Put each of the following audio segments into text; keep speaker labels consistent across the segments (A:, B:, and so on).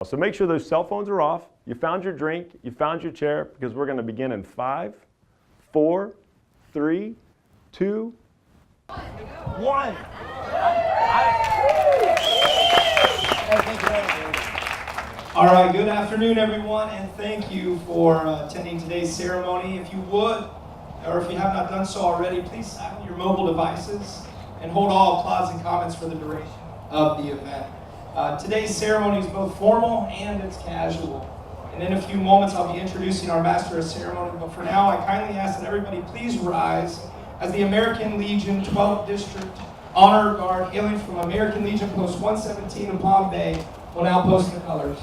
A: So make sure those cell phones are off. You found your drink, you found your chair, because we're going to begin in 5, 4, 3, 2, 1.
B: All right, good afternoon, everyone, and thank you for attending today's ceremony. If you would, or if you have not done so already, please silence your mobile devices and hold all applause and comments for the duration of the event. Today's ceremony is both formal and it's casual. And in a few moments, I'll be introducing our Master of Ceremony. But for now, I kindly ask that everybody please rise as the American Legion 12th District Honor Guard, hailing from American Legion Post 117 in Palm Bay, will now post the colors.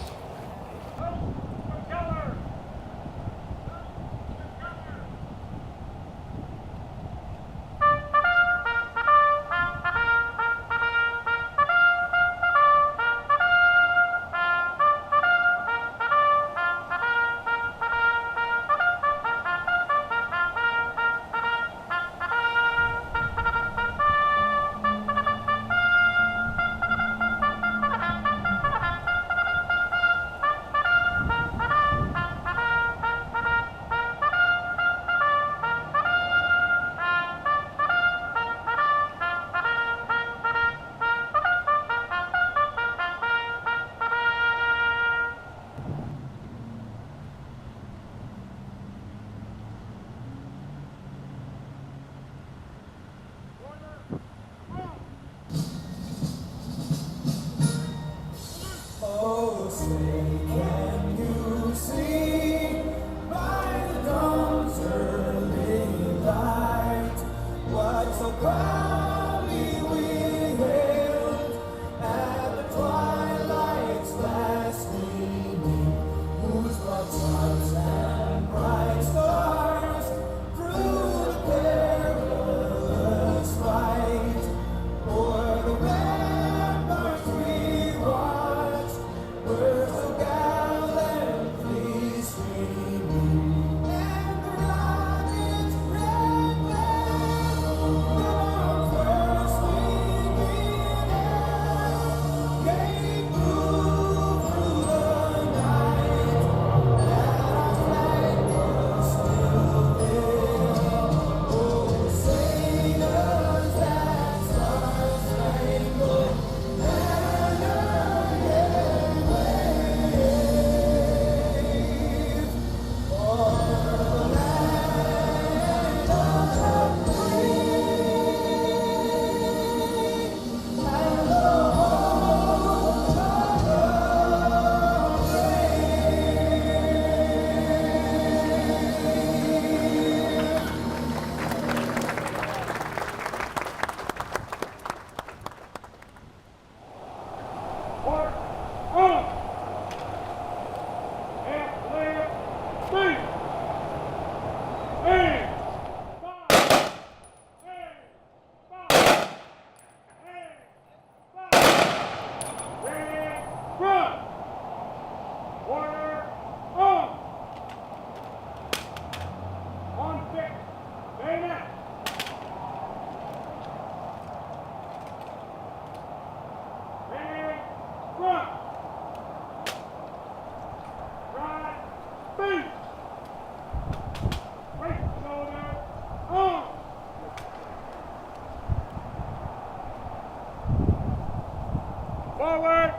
C: Forward,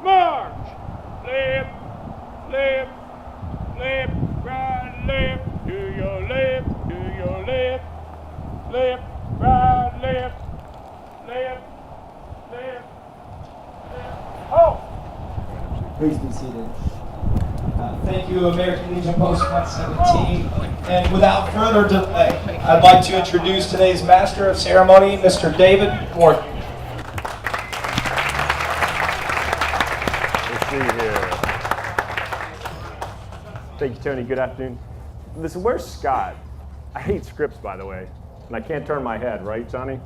C: march! Left, left, left, right, left, to your left, to your left, left, right, left, left, left, left, halt!
B: Please be seated. Thank you, American Legion Post 117. And without further delay, I'd like to introduce today's Master of Ceremony, Mr. David Morgan.
A: Thank you, Tony. Good afternoon. Listen, where's Scott? I hate scripts, by the way, and I can't turn my head, right, Johnny?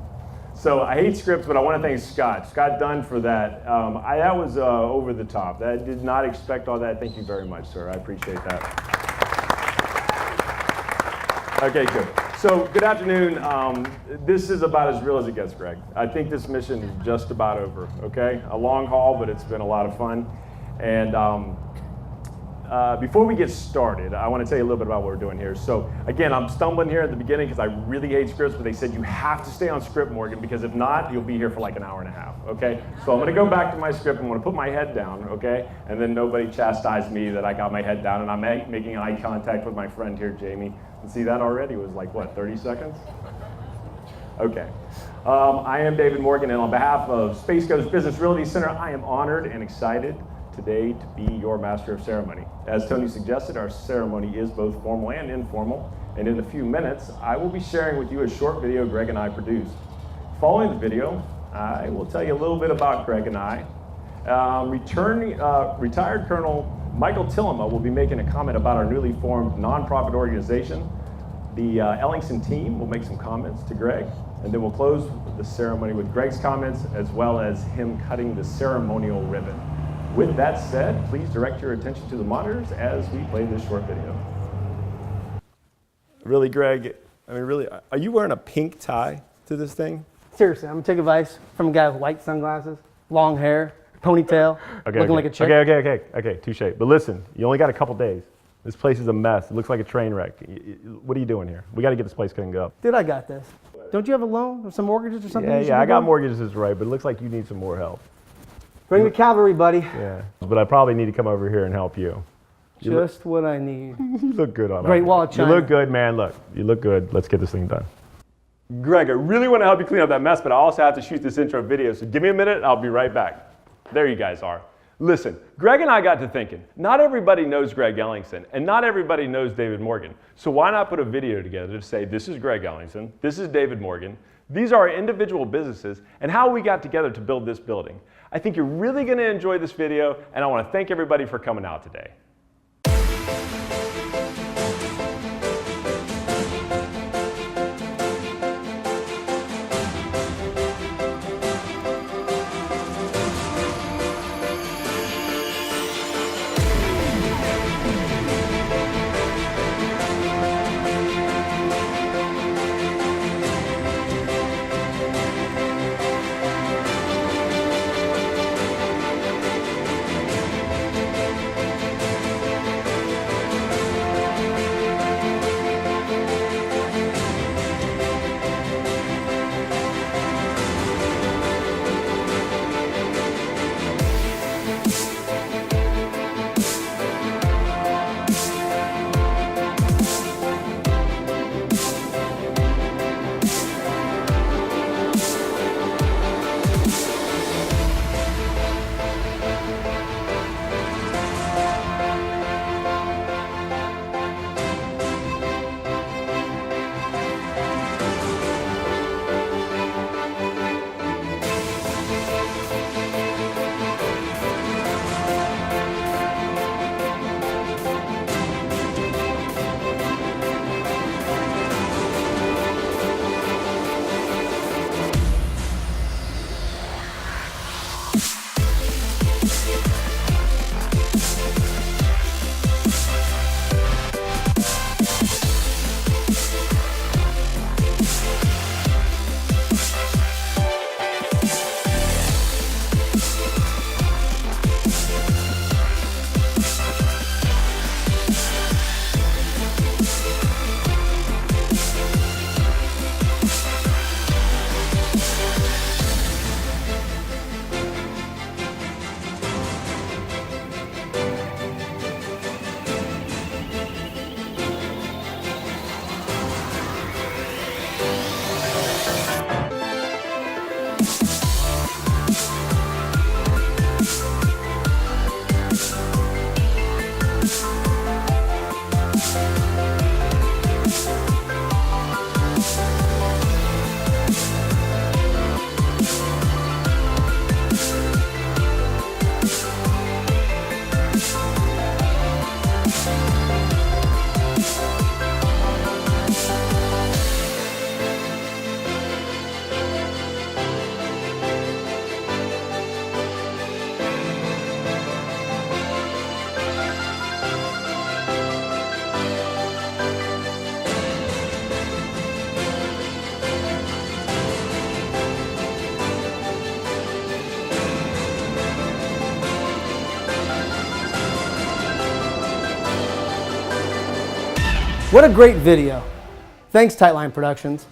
A: So I hate scripts, but I want to thank Scott Dunn for that. That was over the top. I did not expect all that. Thank you very much, sir. I appreciate that. Okay, good. So good afternoon. This is about as real as it gets, Greg. I think this mission is just about over, okay? A long haul, but it's been a lot of fun. And before we get started, I want to tell you a little bit about what we're doing here. So again, I'm stumbling here at the beginning because I really hate scripts, but they said you have to stay on script, Morgan, because if not, you'll be here for like an hour and a half, okay? So I'm going to go back to my script. I'm going to put my head down, okay? And then nobody chastise me that I got my head down and I'm making eye contact with my friend here, Jamie. And see, that already was like, what, 30 seconds? Okay. I am David Morgan, and on behalf of Space Coast Business Realty Center, I am honored and excited today to be your master of ceremony. As Tony suggested, our ceremony is both formal and informal, and in a few minutes, I will be sharing with you a short video Greg and I produced. Following the video, I will tell you a little bit about Greg and I. Retired Colonel Michael Tillema will be making a comment about our newly formed nonprofit organization. The Ellingson team will make some comments to Greg, and then we'll close the ceremony with Greg's comments as well as him cutting the ceremonial ribbon. With that said, please direct your attention to the monitors as we play this short video. Really, Greg, I mean, really, are you wearing a pink tie to this thing?
D: Seriously, I'm gonna take advice from a guy with white sunglasses, long hair, ponytail, looking like a chick.
A: Okay, touche. But listen, you only got a couple days. This place is a mess. It looks like a train wreck. What are you doing here? We got to get this place cleaned up.
D: Dude, I got this. Don't you have a loan or some mortgages or something?
A: Yeah, I got mortgages right, but it looks like you need some more help.
D: Bring the cavalry, buddy.
A: Yeah, but I probably need to come over here and help you.
D: Just what I need.
A: You look good on
D: Great Wall of China.
A: You look good, man. Look, you look good. Let's get this thing done. Greg, I really want to help you clean up that mess, but I also have to shoot this intro video. So give me a minute, and I'll be right back. There you guys are. Listen, Greg and I got to thinking, not everybody knows Greg Ellingson, and not everybody knows David Morgan. So why not put a video together to say, this is Greg Ellingson, this is David Morgan, these are our individual businesses, and how we got together to build this building. I think you're really going to enjoy this video, and I want to thank everybody for coming out today.
D: What a great video. Thanks, Tightline Productions.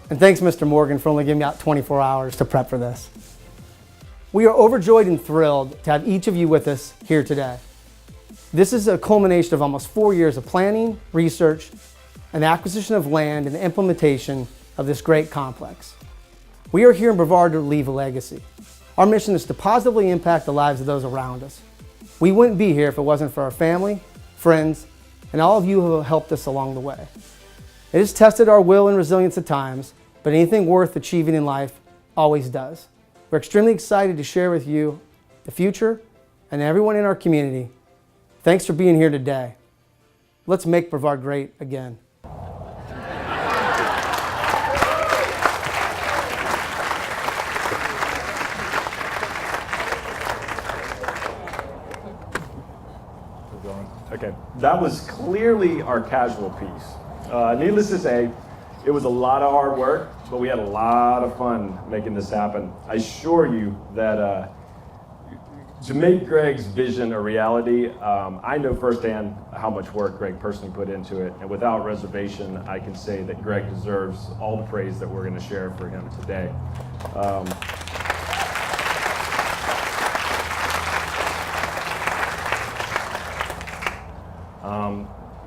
D: And thanks, Mr. Morgan, for only giving me out 24 hours to prep for this. We are overjoyed and thrilled to have each of you with us here today. This is a culmination of almost 4 years of planning, research, and acquisition of land and the implementation of this great complex. We are here in Brevard to leave a legacy. Our mission is to positively impact the lives of those around us. We wouldn't be here if it wasn't for our family, friends, and all of you who have helped us along the way. It has tested our will and resilience at times, but anything worth achieving in life always does. We're extremely excited to share with you the future and everyone in our community. Thanks for being here today. Let's make Brevard great again.
A: Okay, that was clearly our casual piece. Needless to say, it was a lot of hard work, but we had a lot of fun making this happen. I assure you that to make Greg's vision a reality, I know firsthand how much work Greg personally put into it, and without reservation, I can say that Greg deserves all the praise that we're going to share for him today.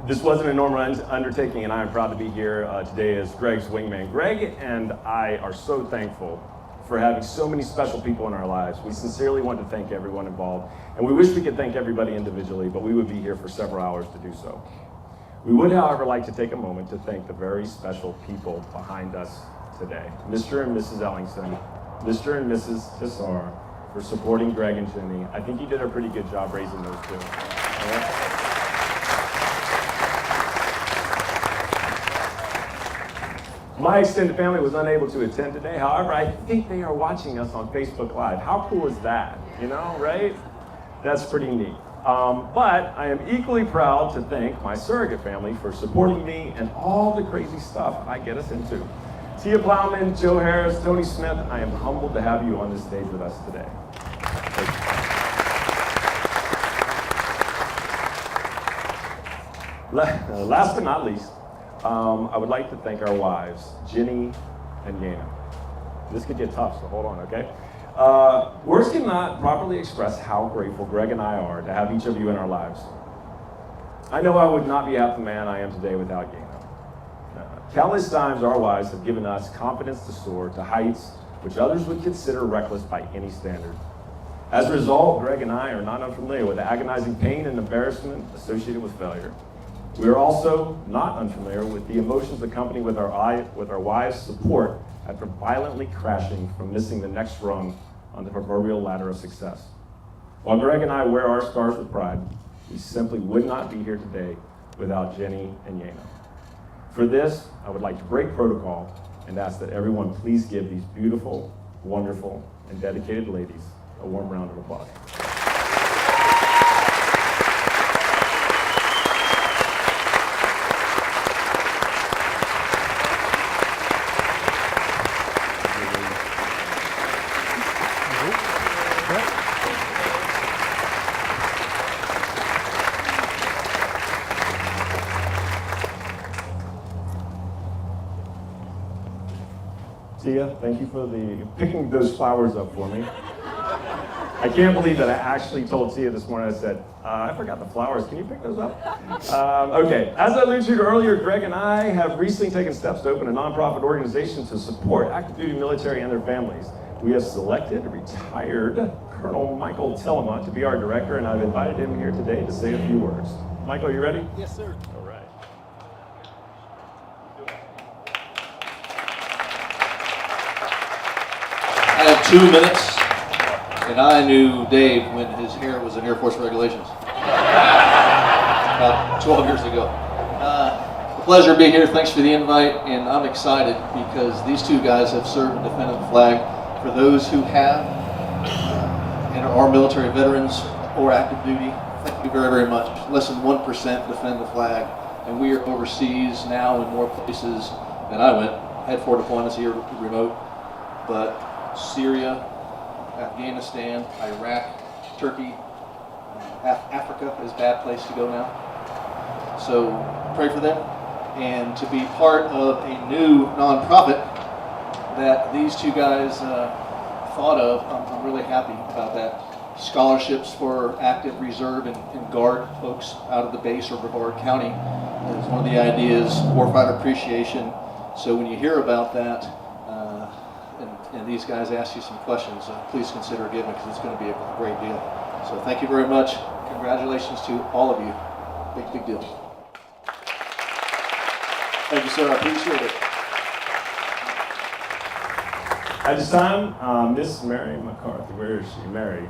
A: This wasn't a normal undertaking, and I am proud to be here today as Greg's wingman. Greg and I are so thankful for having so many special people in our lives. We sincerely want to thank everyone involved, and we wish we could thank everybody individually, but we would be here for several hours to do so. We would, however, like to take a moment to thank the very special people behind us today. Mr. and Mrs. Ellingson, Mr. and Mrs. Tassar, for supporting Greg and Jenny. I think you did a pretty good job raising those two. Yeah. My extended family was unable to attend today. However, I think they are watching us on Facebook Live. How cool is that? You know, right? That's pretty neat. But I am equally proud to thank my surrogate family for supporting me and all the crazy stuff I get us into. Tia Plowman, Joe Harris, Tony Smith, I am humbled to have you on this stage with us today. Last but not least, I would like to thank our wives, Jenny and Yana. This could get tough, so hold on, okay? Words cannot properly express how grateful Greg and I are to have each of you in our lives. I know I would not be half the man I am today without Yana. Countless times our wives have given us confidence to soar to heights which others would consider reckless by any standard. As a result, Greg and I are not unfamiliar with the agonizing pain and embarrassment associated with failure. We are also not unfamiliar with the emotions accompanied with our wives' support after violently crashing from missing the next rung on the proverbial ladder of success. While Greg and I wear our scars with pride, we simply would not be here today without Jenny and Yana. For this, I would like to break protocol and ask that everyone please give these beautiful, wonderful, and dedicated ladies a warm round of applause. Tia, thank you for picking those flowers up for me. I can't believe that I actually told Tia this morning, I said, I forgot the flowers, can you pick those up? Okay, as I alluded to earlier, Greg and I have recently taken steps to open a nonprofit organization to support active duty military and their families. We have selected retired Colonel Michael Telema to be our director, and I've invited him here today to say a few words. Michael, you ready?
E: Yes, sir.
A: All right.
E: I have 2 minutes, and I knew Dave when his hair was in Air Force regulations. About 12 years ago. A pleasure to be here. Thanks for the invite, and I'm excited because these two guys have served and defended the flag. For those who have and are military veterans or active duty, thank you very, very much. Less than 1% defend the flag, and we are overseas now in more places than I went. I had 4 deployments here remote, but Syria, Afghanistan, Iraq, Turkey, Africa is a bad place to go now. So pray for them. and to be part of a new nonprofit that these two guys thought of. I'm really happy about that. Scholarships for active reserve and guard folks out of the base or Brevard County is one of the ideas. Warfighter appreciation. So when you hear about that and these guys ask you some questions, please consider giving, because it's going to be a great deal. So thank you very much. Congratulations to all of you. Big deal. Thank you, sir. I appreciate it.
A: At this time, Miss Mary McCarthy. Where is she? Mary.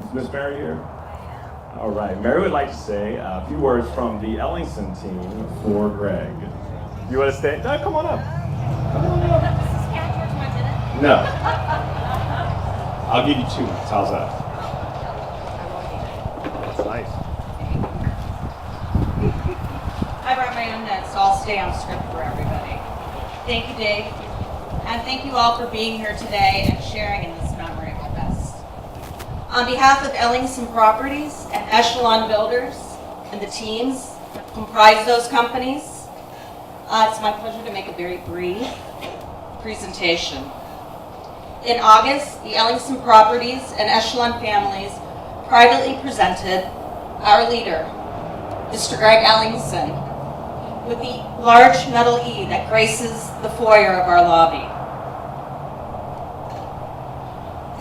A: Is Miss Mary here? All right. Mary would like to say a few words from the Ellingson team for Greg. You want to stay? No, come on up. Come on up. No. I'll give you 2 minutes. How's that? That's nice.
F: I brought my own notes, so I'll stay on script for everybody. Thank you, Dave. And thank you all for being here today and sharing in this memory with us. On behalf of Ellingson Properties and Echelon Builders and the teams that comprise those companies, it's my pleasure to make a very brief presentation. In August, the Ellingson Properties and Echelon families privately presented our leader, Mr. Greg Ellingson, with the large metal E that graces the foyer of our lobby.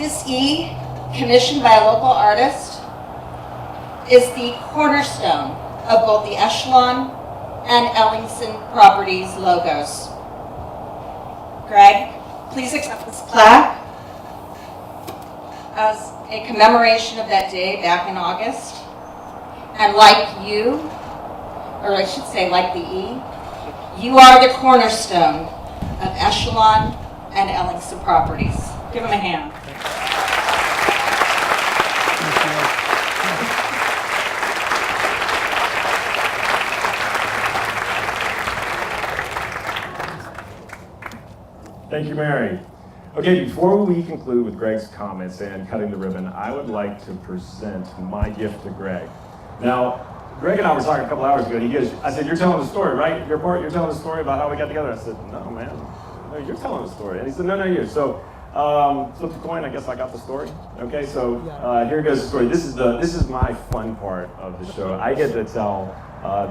F: This E, commissioned by a local artist, is the cornerstone of both the Echelon and Ellingson Properties logos. Greg, please accept this plaque as a commemoration of that day back in August. And like you, or I should say like the E, you are the cornerstone of Echelon and Ellingson Properties. Give them a hand.
A: Thank you, Mary. Okay, before we conclude with Greg's comments and cutting the ribbon, I would like to present my gift to Greg. Now, Greg and I were talking a couple hours ago, and he goes, I said, you're telling the story, right? You're telling the story about how we got together. I said, no, man, no, you're telling the story. And he said, no, you. So, flip the coin, I guess I got the story. Okay, so here goes the story. This is my fun part of the show. I get to tell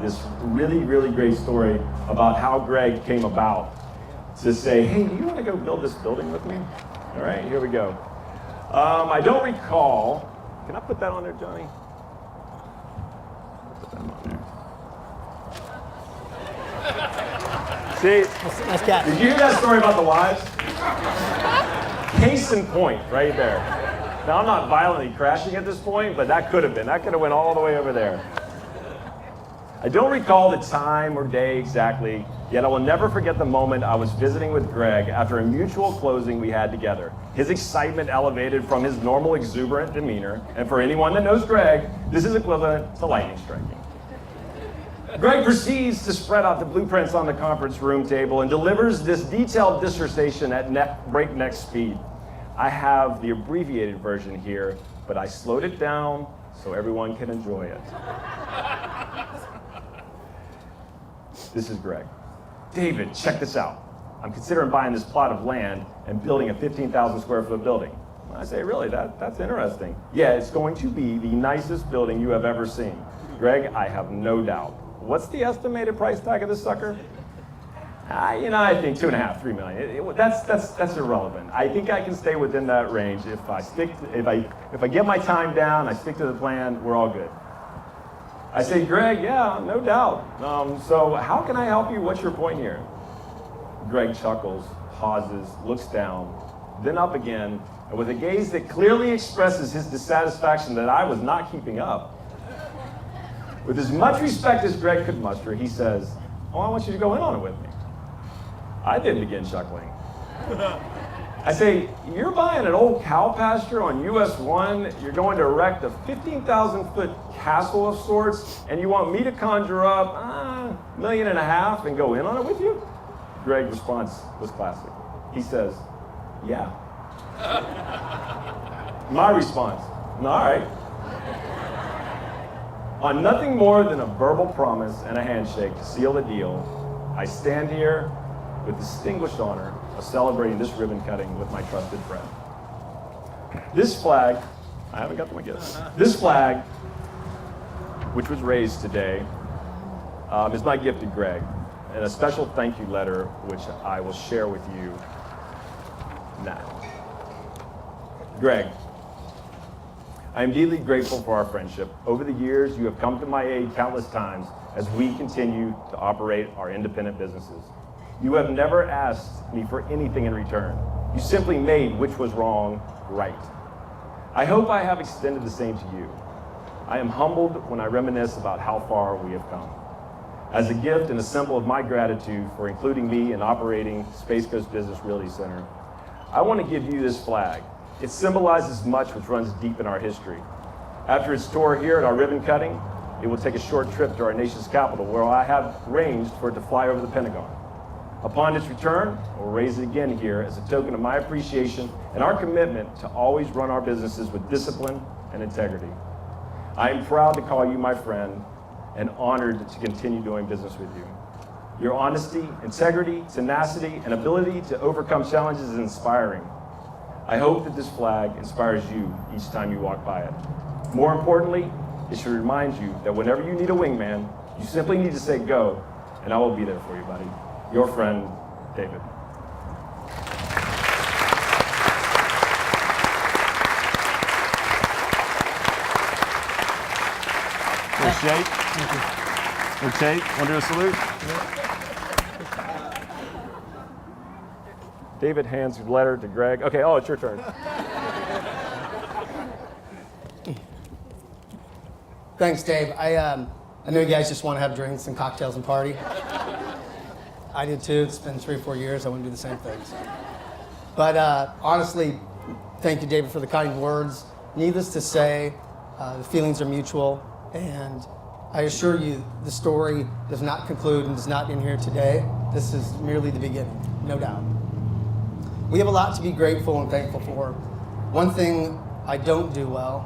A: this really great story about how Greg came about to say, hey, do you want to go build this building with me? All right, here we go. I don't recall, can I put that on there, Johnny? Put that on there. See,
D: Nice cat.
A: did you hear that story about the wives? Case in point, right there. Now, I'm not violently crashing at this point, but that could have been. That could have went all the way over there. I don't recall the time or day exactly, yet I will never forget the moment I was visiting with Greg after a mutual closing we had together. His excitement elevated from his normal exuberant demeanor, and for anyone that knows Greg, this is equivalent to lightning striking. Greg proceeds to spread out the blueprints on the conference room table and delivers this detailed dissertation at breakneck speed. I have the abbreviated version here, but I slowed it down so everyone can enjoy it. This is Greg. David, check this out. I'm considering buying this plot of land and building a 15,000 square foot building. I say, really, that's interesting. Yeah, it's going to be the nicest building you have ever seen. Greg, I have no doubt. What's the estimated price tag of this sucker? I think 2.5, 3 million. That's irrelevant. I think I can stay within that range if I get my time down, I stick to the plan, we're all good. I say, Greg, yeah, no doubt. So how can I help you? What's your point here? Greg chuckles, pauses, looks down, then up again, and with a gaze that clearly expresses his dissatisfaction that I was not keeping up. With as much respect as Greg could muster, he says, oh, I want you to go in on it with me. I then begin chuckling. I say, you're buying an old cow pasture on US 1, you're going to erect a 15,000 foot castle of sorts, and you want me to conjure up $1.5 million and go in on it with you? Greg's response was classic. He says, yeah. My response, all right. On nothing more than a verbal promise and a handshake to seal the deal, I stand here with the distinguished honor of celebrating this ribbon cutting with my trusted friend. This flag, I haven't got the one yet. This flag, which was raised today, is my gift to Greg, and a special thank you letter which I will share with you now. Greg, I am deeply grateful for our friendship. Over the years, you have come to my aid countless times as we continue to operate our independent businesses. You have never asked me for anything in return. You simply made which was wrong right. I hope I have extended the same to you. I am humbled when I reminisce about how far we have come. As a gift and a symbol of my gratitude for including me in operating Space Coast Business Realty Center, I want to give you this flag. It symbolizes much which runs deep in our history. After its tour here at our ribbon cutting, it will take a short trip to our nation's capital, where I have arranged for it to fly over the Pentagon. Upon its return, we'll raise it again here as a token of my appreciation and our commitment to always run our businesses with discipline and integrity. I am proud to call you my friend and honored to continue doing business with you. Your honesty, integrity, tenacity, and ability to overcome challenges is inspiring. I hope that this flag inspires you each time you walk by it. More importantly, it should remind you that whenever you need a wingman, you simply need to say go, and I will be there for you, buddy. Your friend, David. There's Shake. There's Tate. Want to do a salute? David hands the letter to Greg. Okay, oh, it's your turn.
D: Thanks, Dave. I know you guys just want to have drinks and cocktails and party. I did too. It's been 3 or 4 years. I want to do the same things. But honestly, thank you, David, for the kind words. Needless to say, the feelings are mutual, and I assure you the story does not conclude and does not end here today. This is merely the beginning, no doubt. We have a lot to be grateful and thankful for. One thing I don't do well,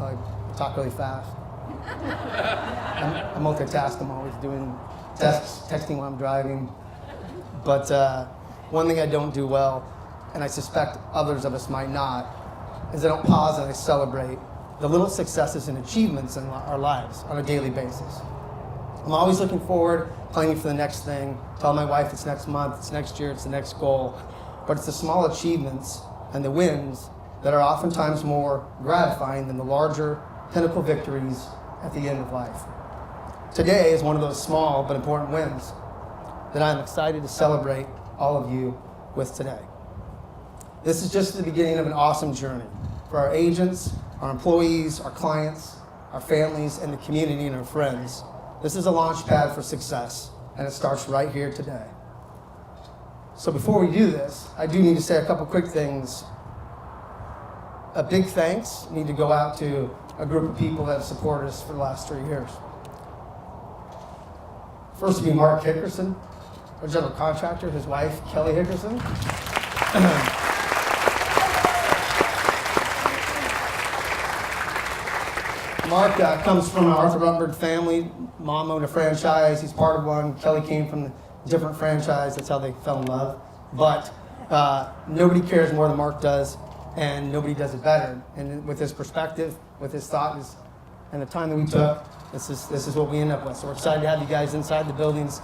D: I talk really fast. I multitask. I'm always doing texting while I'm driving. But one thing I don't do well, and I suspect others of us might not, is I don't pause and I celebrate the little successes and achievements in our lives on a daily basis. I'm always looking forward, planning for the next thing, tell my wife it's next month, it's next year, it's the next goal. But it's the small achievements and the wins that are oftentimes more gratifying than the larger pinnacle victories at the end of life. Today is one of those small but important wins that I'm excited to celebrate all of you with today. This is just the beginning of an awesome journey for our agents, our employees, our clients, our families, and the community and our friends. This is a launch pad for success, and it starts right here today. So before we do this, I do need to say a couple quick things. A big thanks need to go out to a group of people that have supported us for the last 3 years. First would be Mark Hickerson, our general contractor, his wife, Kelly Hickerson. Mark comes from an Arthur Rutherford family. Mom owned a franchise. He's part of one. Kelly came from a different franchise. That's how they fell in love. But nobody cares more than Mark does, and nobody does it better. And with his perspective, with his thought, and the time that we took, this is what we end up with. So we're excited to have you guys inside the buildings,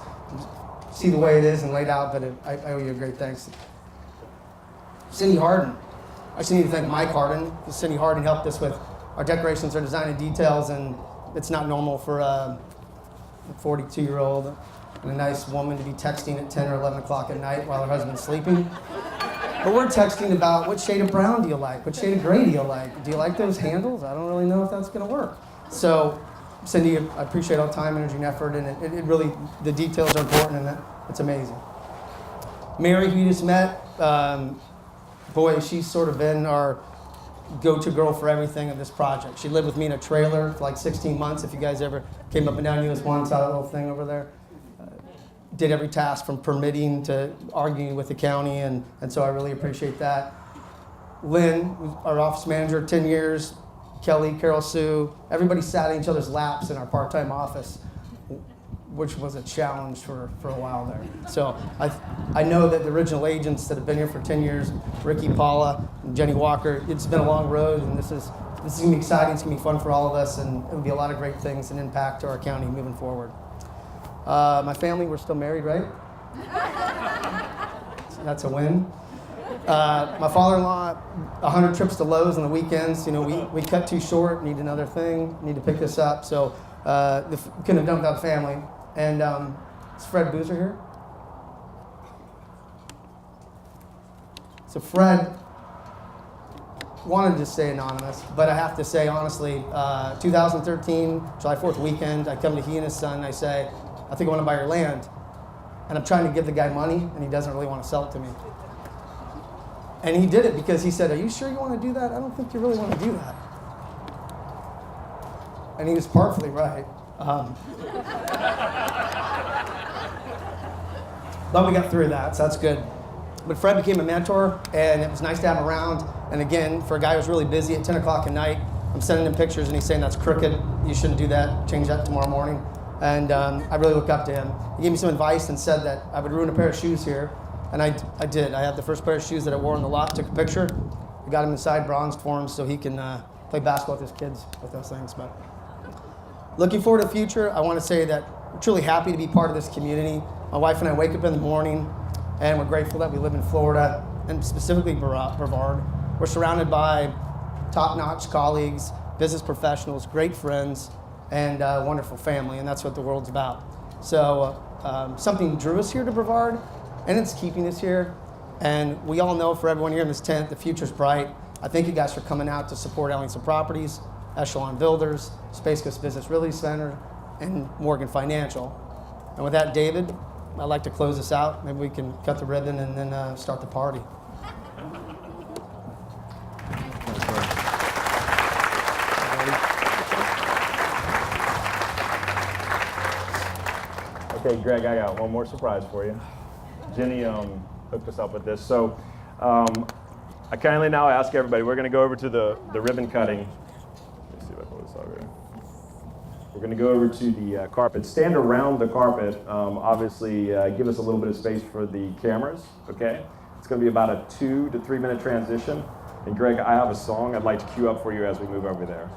D: see the way it is and laid out, but I owe you a great thanks. Cindy Harden. I just need to thank Mike Harden, because Cindy Harden helped us with our decorations, our design and details, and it's not normal for a 42-year-old and a nice woman to be texting at 10 or 11 o'clock at night while her husband's sleeping. But we're texting about what shade of brown do you like? What shade of gray do you like? Do you like those handles? I don't really know if that's going to work. So, Cindy, I appreciate all the time, energy, and effort, and it really, the details are important, and it's amazing. Mary, who you just met, boy, she's sort of been our go-to girl for everything of this project. She lived with me in a trailer for like 16 months. If you guys ever came up and down US 1, saw that little thing over there. Did every task from permitting to arguing with the county, and so I really appreciate that. Lynn, our office manager, 10 years, Kelly, Carol Sue, everybody sat in each other's laps in our part-time office, which was a challenge for a while there. So I know that the original agents that have been here for 10 years, Ricky, Paula, and Jenny Walker, it's been a long road, and this is gonna be exciting, it's gonna be fun for all of us, and it'll be a lot of great things and impact to our county moving forward. My family, we're still married, right? So that's a win. My father-in-law, 100 trips to Lowe's on the weekends. You know, we cut too short, need another thing, need to pick this up. So couldn't have done without family. And is Fred Boozer here? So Fred wanted to stay anonymous, but I have to say honestly, 2013, July 4th weekend, I come to he and his son, and I say, I think I want to buy your land. And I'm trying to give the guy money, and he doesn't really want to sell it to me. And he did it because he said, are you sure you want to do that? I don't think you really want to do that. And he was partly right. But we got through that, so that's good. But Fred became a mentor, and it was nice to have him around. And again, for a guy who's really busy at 10 o'clock at night, I'm sending him pictures, and he's saying, that's crooked. You shouldn't do that. Change that tomorrow morning. And I really look up to him. He gave me some advice and said that I would ruin a pair of shoes here. And I did. I had the first pair of shoes that I wore in the lot, took a picture. I got him inside, bronzed for him so he can play basketball with his kids with those things. But looking forward to the future, I want to say that we're truly happy to be part of this community. My wife and I wake up in the morning, and we're grateful that we live in Florida, and specifically Brevard. We're surrounded by top-notch colleagues, business professionals, great friends, and a wonderful family, and that's what the world's about. So something drew us here to Brevard, and it's keeping us here. And we all know, for everyone here in this tent, the future's bright. I thank you guys for coming out to support Ellingson Properties, Echelon Builders, Space Coast Business Realty Center, and Morgan Financial. And with that, David, I'd like to close this out. Maybe we can cut the ribbon and then start the party.
A: Okay, Greg, I got one more surprise for you. Jenny hooked us up with this. So I kindly now ask everybody, we're going to go over to the ribbon cutting. Let me see if I pull this out here. We're going to go over to the carpet. Stand around the carpet. Obviously, give us a little bit of space for the cameras, okay? It's going to be about a 2 to 3 minute transition. And Greg, I have a song I'd like to cue up for you as we move over there.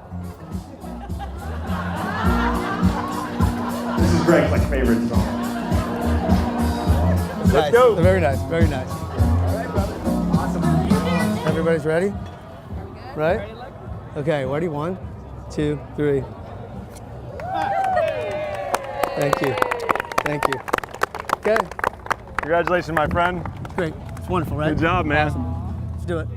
A: This is Greg's favorite song. Let's go.
D: Very nice, very nice. All right, brother. Awesome. Everybody's ready? Right? Okay, ready? 1, 2, 3. Thank you. Thank you. Okay.
A: Congratulations, my friend.
D: Great. It's wonderful, right?
A: Good job, man.
D: Awesome. Let's do it.